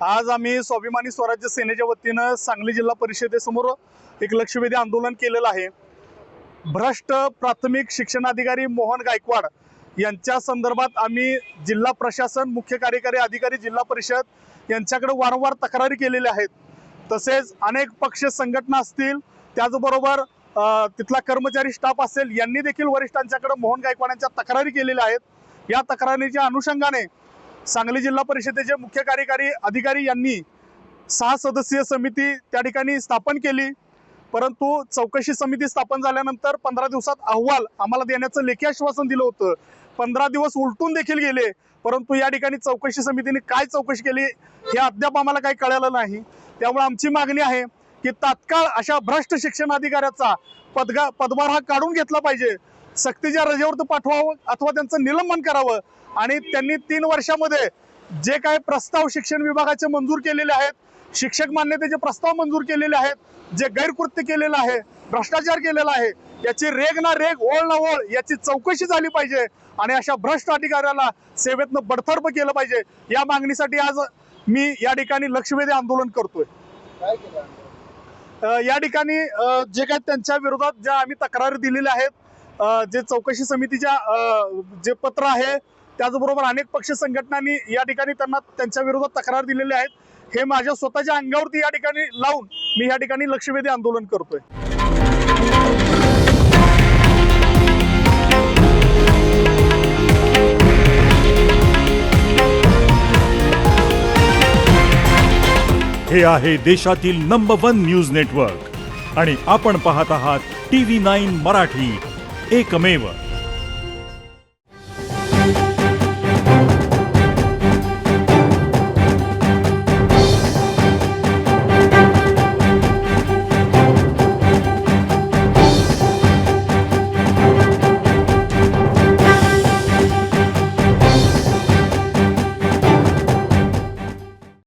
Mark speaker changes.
Speaker 1: आज आम्ही स्वाभिमानी स्वराज्य सेनेच्या वतीनं सांगली जिल्हा परिषदेसमोर एक लक्षवेधी आंदोलन केलेलं आहे। भ्रष्ट प्राथमिक शिक्षणाधिकारी मोहन गायकवाड यांच्या संदर्भात आम्ही जिल्हा प्रशासन, मुख्य कार्यकारी अधिकारी, जिल्हा परिषद यांच्याकडे वारंवार तक्रारी केलेल्या आहेत। तसेच अनेक पक्ष संघटना असतील, त्याचबरोबर तिथला कर्मचारी स्टाफ असेल, यांनी देखील वरिष्ठांच्याकडे मोहन गायकवाड यांच्या तक्रारी केलेल्या आहेत। या तक्रारीच्या अनुषंगाने सांगली जिल्हा परिषदेचे मुख्य कार्यकारी अधिकारी यांनी 6 सदस्यीय समिती त्या ठिकाणी स्थापन केली। परंतु चौकशी समिती स्थापन झाल्यानंतर 15 दिवसात अहवाल आम्हाला देण्याचं लेखी आश्वासन दिलं होतं। 15 दिवस उलटून देखील गेले, परंतु या ठिकाणी चौकशी समितीने काय चौकशी केली हे अद्याप आम्हाला काही कळलं नाही। त्यामुळे आमची मागणी आहे की तात्काळ अशा भ्रष्ट शिक्षण अधिकाऱ्याचा पदभार हा काढून घेतला पाहिजे, सक्तीच्या रजेवर पाठवावं अथवा त्यांचं निलंबन करावं। आणि त्यांनी 3 वर्षामध्ये जे काही प्रस्ताव शिक्षण विभागाचे मंजूर केलेले आहेत, शिक्षक मान्यतेचे प्रस्ताव मंजूर केलेले आहेत, जे गैरकृत्य केलेलं आहे, भ्रष्टाचार केलेला आहे, याची रेग ना रेग, ओळ ना ओळ याची चौकशी झाली पाहिजे आणि अशा भ्रष्ट अधिकाऱ्याला सेवेतनं बडतर्फ केलं पाहिजे। या मागणीसाठी आज मी या ठिकाणी लक्षवेधी आंदोलन करतोय। या ठिकाणी जे काही त्यांच्या विरोधात ज्या आम्ही तक्रारी दिलेल्या आहेत, जे चौकशी समितीच्या जे पत्र आहे, त्याचबरोबर अनेक पक्ष संघटनांनी या ठिकाणी त्यांच्या विरोधात तक्रार दिलेल्या आहेत। हे माझ्या स्वतःच्या अंगावरती या ठिकाणी लावून मी या ठिकाणी लक्षवेधी आंदोलन करतोय।
Speaker 2: हे आहे देशातील नंबर 1 न्यूज नेटवर्क आणि आपण पाहत आहात TV9 मराठी, एकमेव।